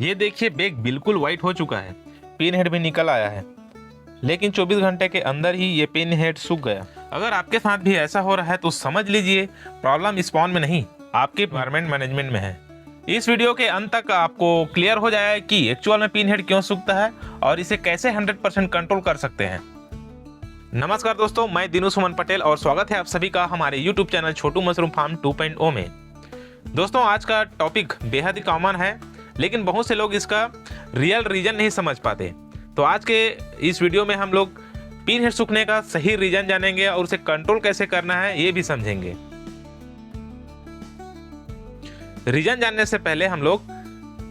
ये देखिए बेग बिल्कुल वाइट हो चुका है, पिन हेड भी निकल आया है, लेकिन 24 घंटे के अंदर ही ये पिन हेड सूख गया। अगर आपके साथ भी ऐसा हो रहा है तो समझ लीजिए प्रॉब्लम स्पॉन में नहीं, आपके एनवायरमेंट मैनेजमेंट में है। इस वीडियो के अंत तक आपको क्लियर हो जाएगा कि एक्चुअल में पिन हेड क्यों सूखता है और इसे कैसे 100% कंट्रोल कर सकते हैं। नमस्कार दोस्तों, मैं दिनू सुमन पटेल और स्वागत है आप सभी का हमारे यूट्यूब चैनल छोटू मशरूम फार्म 2.0 में। दोस्तों, आज का टॉपिक बेहद ही कॉमन है, लेकिन बहुत से लोग इसका रियल रीजन नहीं समझ पाते। तो आज के इस वीडियो में हम लोग पिन हेड सूखने का सही रीजन जानेंगे और उसे कंट्रोल कैसे करना है ये भी समझेंगे। रीजन जानने से पहले हम लोग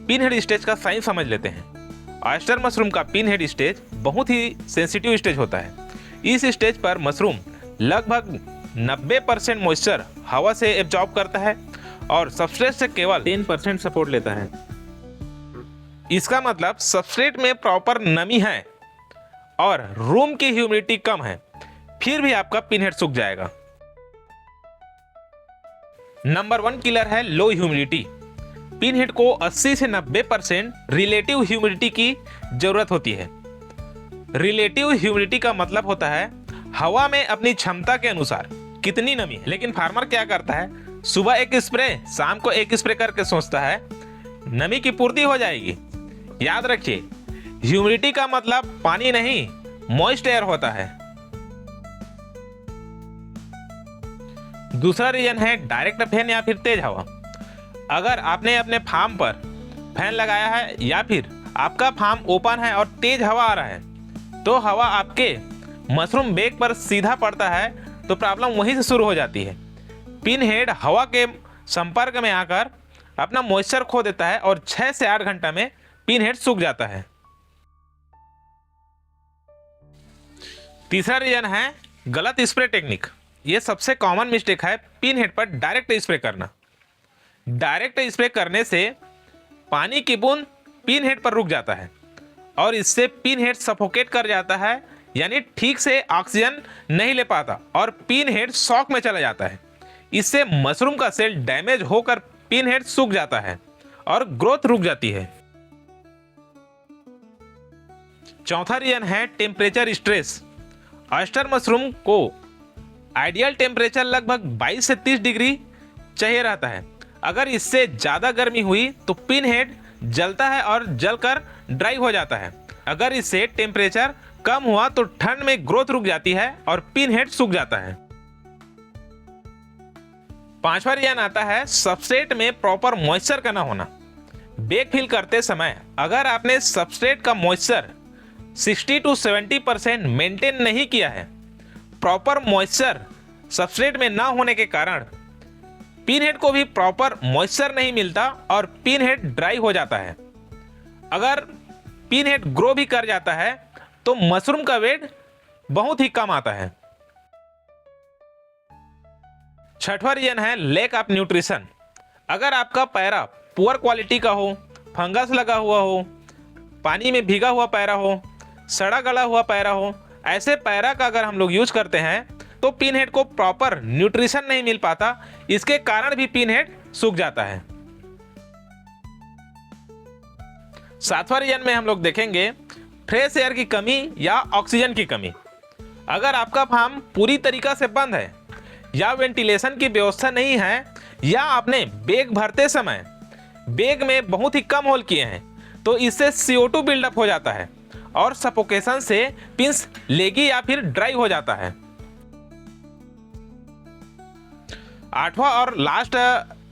पिन हेड स्टेज का साइन समझ लेते हैं। ऑयस्टर मशरूम का पिन हेड स्टेज बहुत ही सेंसिटिव स्टेज होता है। इस स्टेज पर मशरूम लगभग 90% मॉइस्चर हवा से एब्जॉर्ब करता है और सबस्ट्रेट से केवल 10% सपोर्ट लेता है। इसका मतलब सबस्ट्रेट में प्रॉपर नमी है और रूम की ह्यूमिडिटी कम है, फिर भी आपका पिन हेड सूख जाएगा। नंबर 1 किलर है लो ह्यूमिडिटी। पिन हेड को 80 से 90% रिलेटिव ह्यूमिडिटी की जरूरत होती है। रिलेटिव ह्यूमिडिटी का मतलब होता है हवा में अपनी क्षमता के अनुसार कितनी नमी है। लेकिन फार्मर क्या करता है, सुबह एक स्प्रे शाम को एक स्प्रे करके सोचता है नमी की पूर्ति हो जाएगी। याद रखिए, ह्यूमिडिटी का मतलब पानी नहीं, मॉइस्ट एयर होता है। दूसरा रीजन है डायरेक्ट फैन या फिर तेज हवा। अगर आपने अपने फार्म पर फैन लगाया है या फिर आपका फार्म ओपन है और तेज हवा आ रहा है, तो हवा आपके मशरूम बेग पर सीधा पड़ता है तो प्रॉब्लम वहीं से शुरू हो जाती है। पिन हेड हवा के संपर्क में आकर अपना मॉइस्चर खो देता है और 6 से 8 घंटा में पिन हेड सूख जाता है। तीसरा रीजन है गलत स्प्रे टेक्निक। यह सबसे कॉमन मिस्टेक है पिन हेड पर डायरेक्ट स्प्रे करना। डायरेक्ट स्प्रे करने से पानी की बूंद पिन हेड पर रुक जाता है और इससे पिन हेड सफोकेट कर जाता है, यानी ठीक से ऑक्सीजन नहीं ले पाता और पिन हेड शॉक में चला जाता है। इससे मशरूम का सेल डैमेज होकर पिन हेड सूख जाता है और ग्रोथ रुक जाती है। चौथा रीजन है टेम्परेचर स्ट्रेस। ऑयस्टर मशरूम को आइडियल टेम्परेचर लगभग 22 से 30 डिग्री चाहिए रहता है। अगर इससे ज़्यादा गर्मी हुई तो पिन हेड जलता है और जलकर ड्राई हो जाता है। अगर इससे टेम्परेचर कम हुआ तो ठंड में ग्रोथ रुक जाती है और पिन हेड सूख जाता है। पांचवा रीजन आता है सबस्ट्रेट में प्रॉपर मॉइस्चर का ना होना। बेग फिल करते समय अगर आपने सबस्ट्रेट का मॉइस्चर 60 to 70% मेंटेन नहीं किया है, प्रॉपर मॉइस्चर सबस्ट्रेट में ना होने के कारण पिन हेड को भी प्रॉपर मॉइस्चर नहीं मिलता और पिन हेड ड्राई हो जाता है। अगर पिन हेड ग्रो भी कर जाता है तो मशरूम का वेट बहुत ही कम आता है। छठवां रीजन है लैक ऑफ न्यूट्रिशन। अगर आपका पैरा पुअर क्वालिटी का हो, फंगस लगा हुआ हो, पानी में भीगा हुआ पैरा हो, सड़ा गला हुआ पैरा हो, ऐसे पैरा का अगर हम लोग यूज करते हैं तो पिन हेड को प्रॉपर न्यूट्रिशन नहीं मिल पाता। इसके कारण भी पिन हेड सूख जाता है। सातवां रीजन में हम लोग देखेंगे फ्रेश एयर की कमी या ऑक्सीजन की कमी। अगर आपका फार्म पूरी तरीका से बंद है या वेंटिलेशन की व्यवस्था नहीं है या आपने बेग भरते समय बेग में बहुत ही कम होल किए हैं, तो इससे CO2 बिल्डअप हो जाता है और सफोकेशन से पिंस लेगी या फिर ड्राई हो जाता है। आठवां और लास्ट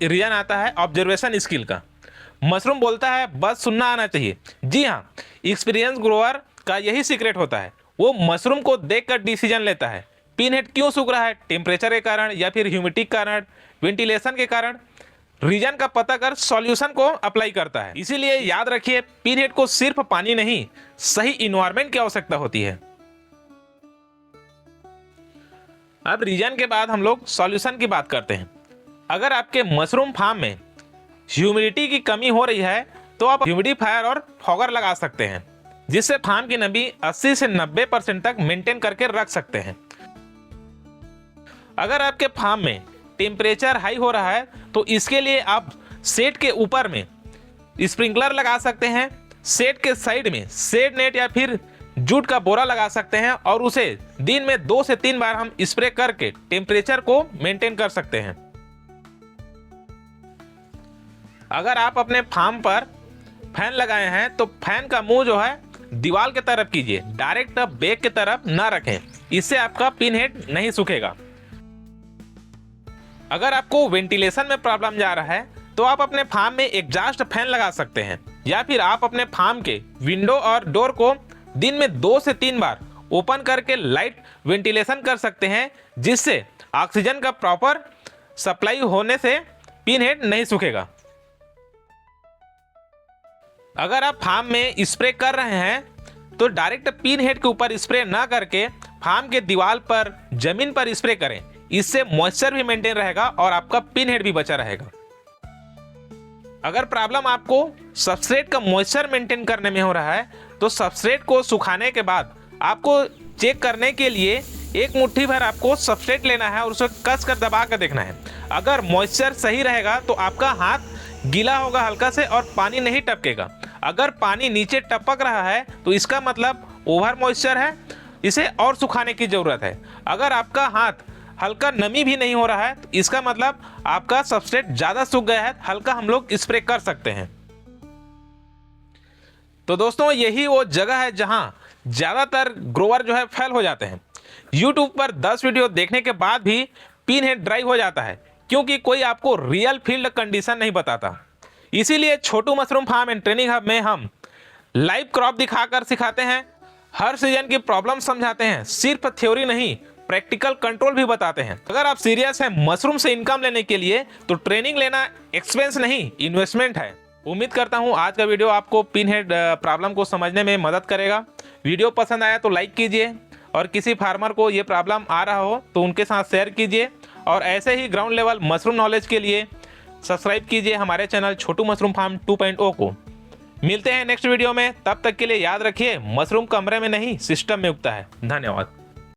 रीजन आता है ऑब्जर्वेशन स्किल का। मशरूम बोलता है बस सुनना आना चाहिए। जी हाँ, एक्सपीरियंस ग्रोअर का यही सीक्रेट होता है। वो मशरूम को देखकर डिसीजन लेता है पिन हेड क्यों सूख रहा है, टेम्परेचर के कारण या फिर ह्यूमिडिटी के कारण, वेंटिलेशन के कारण। रीजन का पता कर सॉल्यूशन को अप्लाई करता है। इसीलिए याद रखिए, पिन हेड को सिर्फ पानी नहीं, सही इन्वायरमेंट की आवश्यकता होती है। अब रीजन के बाद हम लोग सॉल्यूशन की बात करते हैं। अगर आपके मशरूम फार्म में ह्यूमिडिटी की कमी हो रही है तो आप ह्यूमिडिफायर और फॉगर लगा सकते हैं, जिससे फार्म की नमी 80 से 90% तक मेंटेन करके रख सकते हैं। अगर आपके फार्म में टेम्परेचर हाई हो रहा है तो इसके लिए आप सेट के ऊपर में स्प्रिंकलर लगा सकते हैं, शेड के साइड में शेड नेट या फिर जूट का बोरा लगा सकते हैं और उसे दिन में 2 से 3 बार हम स्प्रे करके टेम्परेचर को मेंटेन कर सकते हैं। अगर आप अपने फार्म पर फैन लगाए हैं तो फैन का मुंह जो है दीवार की तरफ कीजिए, डायरेक्ट बैक की तरफ ना रखें, इससे आपका पिन हेड नहीं सूखेगा। अगर आपको वेंटिलेशन में प्रॉब्लम जा रहा है तो आप अपने फार्म में एग्जॉस्ट फैन लगा सकते हैं या फिर आप अपने फार्म के विंडो और डोर को दिन में 2 से 3 बार ओपन करके लाइट वेंटिलेशन कर सकते हैं, जिससे ऑक्सीजन का प्रॉपर सप्लाई होने से पिन हेड नहीं सूखेगा। अगर आप फार्म में स्प्रे कर रहे हैं तो डायरेक्ट पिन हेड के ऊपर स्प्रे ना करके फार्म के दीवार पर जमीन पर स्प्रे करें, इससे मॉइस्चर भी मेंटेन रहेगा और आपका पिन हेड भी बचा रहेगा। अगर प्रॉब्लम आपको सबस्ट्रेट का मॉइस्चर मेंटेन करने में हो रहा है तो सबस्ट्रेट को सुखाने के बाद आपको चेक करने के लिए एक मुट्ठी भर आपको सबस्ट्रेट लेना है और उसे कस कर दबा कर देखना है। अगर मॉइस्चर सही रहेगा तो आपका हाथ गीला होगा हल्का से और पानी नहीं टपकेगा। अगर पानी नीचे टपक रहा है तो इसका मतलब ओवर मॉइस्चर है, इसे और सुखाने की जरूरत है। अगर आपका हाथ हल्का नमी भी नहीं हो रहा है तो इसका मतलब आपका सबस्ट्रेट ज़्यादा सूख गया है, हल्का हम लोग स्प्रे कर सकते हैं। तो दोस्तों यही वो जगह है जहां ज़्यादातर ग्रोवर जो है फेल हो जाते हैं। YouTube पर 10 वीडियो देखने के बाद भी पिन हेड ड्राई हो जाता है क्योंकि कोई आपको रियल फील्ड कंडीशन नहीं बताता। इसीलिए Chhotu mushroom farm and training hub में हम लाइव क्रॉप दिखाकर सिखाते हैं, हर सीजन की प्रॉब्लम समझाते हैं, सिर्फ थ्योरी नहीं प्रैक्टिकल कंट्रोल भी बताते हैं। अगर आप सीरियस हैं मशरूम से इनकम लेने के लिए तो ट्रेनिंग लेना एक्सपेंस नहीं इन्वेस्टमेंट है। उम्मीद करता हूं आज का वीडियो आपको पिन हेड प्रॉब्लम को समझने में मदद करेगा। वीडियो पसंद आया तो लाइक कीजिए और किसी फार्मर को ये प्रॉब्लम आ रहा हो तो उनके साथ शेयर कीजिए और ऐसे ही ग्राउंड लेवल मशरूम नॉलेज के लिए सब्सक्राइब कीजिए हमारे चैनल छोटू मशरूम फार्म 2.0 को। मिलते हैं नेक्स्ट वीडियो में, तब तक के लिए याद रखिए मशरूम कमरे में नहीं सिस्टम में उगता है। धन्यवाद।